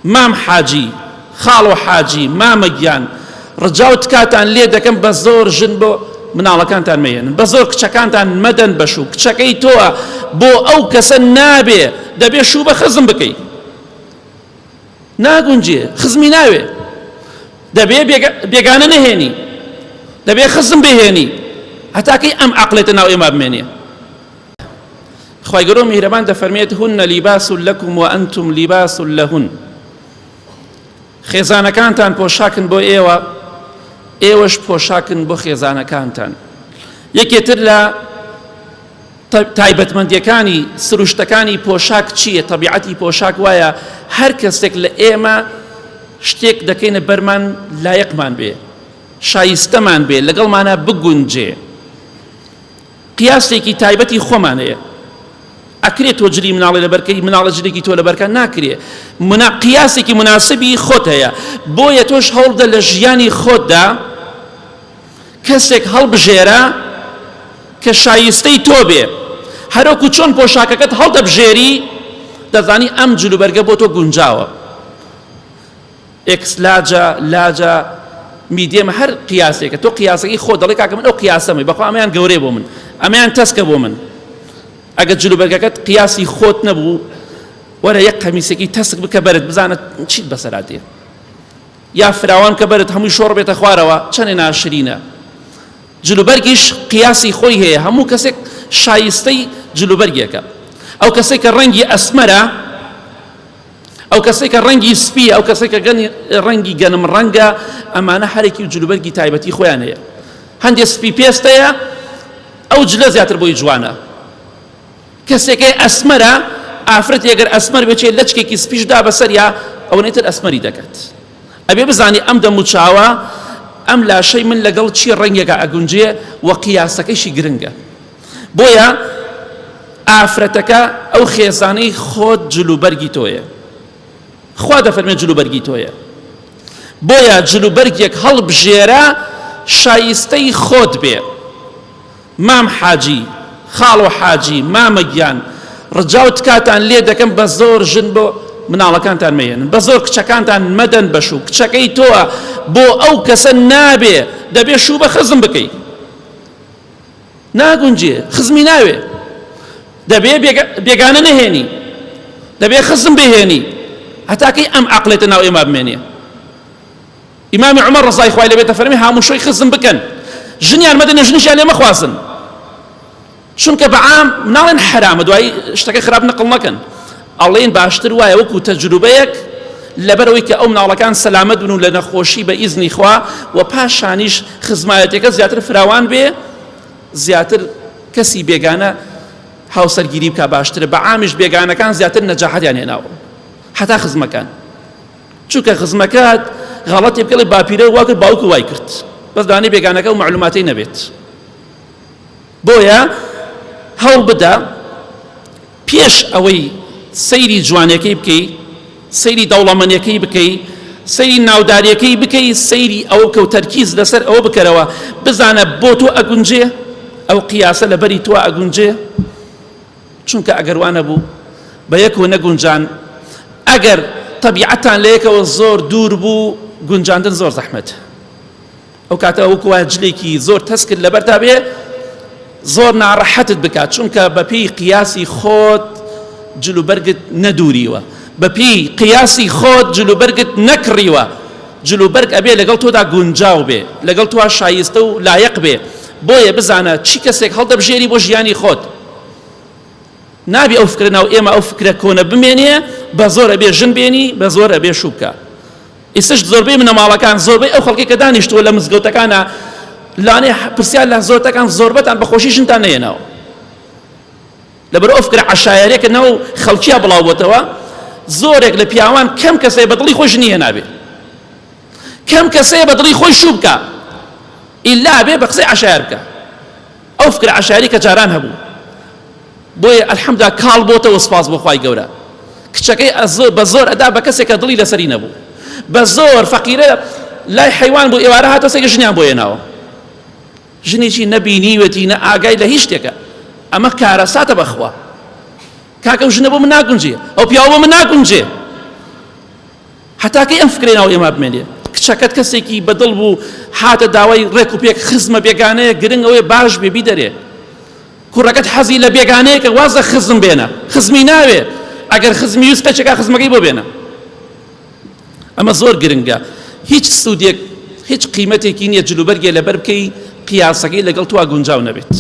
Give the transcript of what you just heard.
مام حاجی خاڵ و حاجی مامەگیان ڕجاوت کاتان لێ دەکەم بە زۆر ژن بۆ مناڵەکانتان مەهێنن بە زۆر کچەکانتان مەدەن بەشوو کچەکەی تۆە بۆ ئەو کەسە نابێ دەبێ شوو بە خزم بکەی ناگونجێ خزمی ناوێ دەبێ بێگانە نەهێنی دەبێ خزم بهێنی هەتاکەی ئەم عەقڵێتە ناو ئێمە بمێنێ خوای گەورە میهرەبان دەفەرمێت هن لیباس لەکم وأنتم لیباس لەهن خێزانەکانتان پۆشاکن بۆ ئێوە ئێوەش پۆشاکن بۆ خێزانەکانتان یەکێتر لە تایبەتمەندیەکانی سروشتەکانی پۆشاک چییە تەبیعەتی پۆشاک وایە هەر کەسێک لە ئێمە شتێک دەکەینە بەرمان لایەقمان بێ شایستەمان بێ لەگەڵمانە بگونجێ قیاسێکی تایبەتی خۆمانەیە ئەکرێت تۆ جلی مناڵی لەبەرکەی مناڵە جلێکی تۆ لەبەرکە ناکرێ قیاسێکی مناسبی خۆت هەیە بۆیە تۆش هەوڵدە لە ژیانی خۆتدا کەسێک هەڵبژێرە کە شایستەی تۆ بێ هەروەکو چۆن پۆشاکەکەت هەڵدەبژێری دەزانی ئەم جلوبەرگە بۆ تۆ گونجاوە ئێکس لاجە میدیەمە هەر قیاسێکە تۆ قیاسەکەی خۆ دەڵێ کاکە من ئەو قیاسەمەی بەخوا ئەمەیان گەورەی بۆ من ئەمەیان تەسکە بۆ من ئەگەر جلوبەرگەکەت قیاسی خۆت نەبوو وەرە یەک قەمیسێکی تەسک بکە بەرت بزانە چیت بەسەراتێ یا فراوان کە بەرت هەمووی شۆڕ بێتە خوارەوە چەندێ ناشرینە جلوبەرگیش قیاسی خۆی هەیە هەموو کەسێک شایستەی جلوبەرگێکە ئەو کەسێک کە ڕەنگی ئەسمەرە ئەو کەسێک کە ڕەنگی سپیە ئەو کەسێک کە ڕەنگی گەنم ڕەنگە ئەمانە هەرێکی جلوبەرگی تایبەتی خۆیان هەیە هەندێک سپی پێستەیە ئەو جلە زیاتر بۆی جوانە کەسێکی ئەسمەرە ئافرەت ئەگەر ئەسمەر بێت لەچکێکی سپیشدا بەسەریا ئەو نێتر ئەسمەری دەکات ئەبێ بزانی ئەم دەموچاوە ئەم لاشەی من لەگەڵ چی ڕەنگێکە ئەگونجێ وە قیاسەکەیشی گرنگە بۆیە ئافرەتەکە ئەو خێزانەی خۆت جلوبەرگی تۆیە خوا دەفەرمێت جلوبەرگی تۆیە بۆیە جلوبەرگێک هەڵبژێرە شایستەی خۆت بێ مام حاجی خاڵ و حاجی مامەگیان ڕجاوت کاتان لێ دەکەم بە زۆر ژن بۆ مناڵەکانتان مەهێنن بە زۆر کچەکانتان مەدەن بەشوو کچەکەی تۆە بۆ ئەو کەسە نابێ دەبێ شوو بە خزم بکەی ناگونجێ خزمی ناوێ دەبێ بێگانە نەهێنی دەبێ خزم بهێنی هەتاکەی ئەم عەقڵێتە ناو ئێمە بمێنێ ئیمامی عومەر ڕەزای خوای لێ بێتە فەرمی هەموو شوی خزم بکەن ژنیان مەدەنە ژنیشیان لێ مەخوازن چونکە بەعام ناڵێن حرامە دوایی شتەکە خراپ نەقڵ نەکەن ئەڵێن باشتر وایە وەکو تەجروبەیەک لەبەرەوەی کە ئەو مناڵەکان سەلامەت بن و لە نەخۆشی بە ئیزنی خوا و پاشانیش خزمایەتەکە زیاتر فراوان بێ زیاتر کەسی بێگانە هاوسەرگیری بکە باشترە بەعامیش بێگانەکان زیاتر نەجاحەتیان هێناوە حتا خزمەکان چونکە خزمەکەت غەڵەتی بکەڵی باپیرە وا کرد باوکو وای کرد بەس دانێ بێگانەکە و معلوماتی نەبێت بۆیە هەوڵ بدە پێش ئەوەی سەیری جوانەکەی بکەی سەیری دەوڵەمەندیەکەی بکەی سەیری ناوداریەکەی بکەی سەیری ئەو کە و تەرکیز لەسەر ئەوە بکەرەوە بزانە بۆ تۆ ئەگونجێ ئەو قیاسە لەبەری تۆ ئەگونجێ چونکە ئەگەر وانە بوو بە یەک و نەگونجان ئەگەر تەبیعەتان لە یەکەوە زۆر دوور بوو گونجاندن زۆر زەحمەتە ئەو کاتەوە وەکو وایە جلێکی زۆر تەسکرد لەبەرتا بێ زۆر ناڕەحەتت بکات چونکە بەپێی قیاسی خۆت جلوبەرگت نەدووریوە بەپێی قیاسی خۆت جلوبەرگت نەکڕیوە جلوبەرگ ئەبێ لەگەڵ تۆدا گونجاو بێ لەگەڵ تۆ شایستە و لایەق بێ بۆیە بزانە چی کەسێک هەڵدەبژێری بۆ ژیانی خۆت نابی ئەو فکرە ناو ئێمە ئەو فکرە کۆنە بمێنێ بە زۆر ئەبێ ژن بێنی بە زۆر ئەبێ شوو بکە ئێستش زۆربەی منەماڵەکان زۆربەی ئەو خەڵکی کە دانیشتووە لە مزگەوتەکانە لانێ پرسیار لە زۆرتەکان زۆربەتان بەخۆشی ژنتان نەهێناوە لەبەر ئەو فکرە عەشایەرێکە ناو خەڵکییا بڵاو بۆتەوە زۆرێک لە پیاوان کەم کەسەیە بەدڵی خۆی ژنی هێنابێ کەم کەسەیە بەدڵی خۆی شوو بکە ئیلا بێ بە قسەی عەشایەر بکە ئەو فکرە عەشایەری کە جاران هەبوو بۆیە ئەلحەمدولیلا کاڵ بۆتەوە سپاس بۆ خوای گەورە کچەکەی بە زۆر ئەدا بە کەسێکە دڵی لەسەری نەبوو بە زۆر فەقیرە لای حەیوان بوو ئێوارە هاتەوە سێکە ژنیان بۆ هێناوە ژنێکی نەبینیوەتی نە ئاگای لە هیچ شتێکە ئەمە کارەساتە بەخوا کاکە و ژنە بۆ من ناگونجێ ئەو پیاوە بۆ من ناگونجێ هەتاکەی ئەم فکرێنەوە ئێمە بمێنێ کچەکەت کەسێکی بەدڵ بوو هاتە داوای ڕێک و پێک خزمە بێگانەیە گرنگ ئەوەیە باش بێبی دەرێ کوڕەکەت حەزی لە بێگانەیەکە وازە خزم بێنە خزمی ناوێ ئەگەر خزمی ویست قەچێکا خزمەکەی بۆ بێنە ئەمە زۆر گرنگە هیچ سوودێک هیچ قیمەتێکی نییە جلوبەرگێ لەبەر بکەی قیاسەکەی لەگەڵ توا گونجاو نەبێت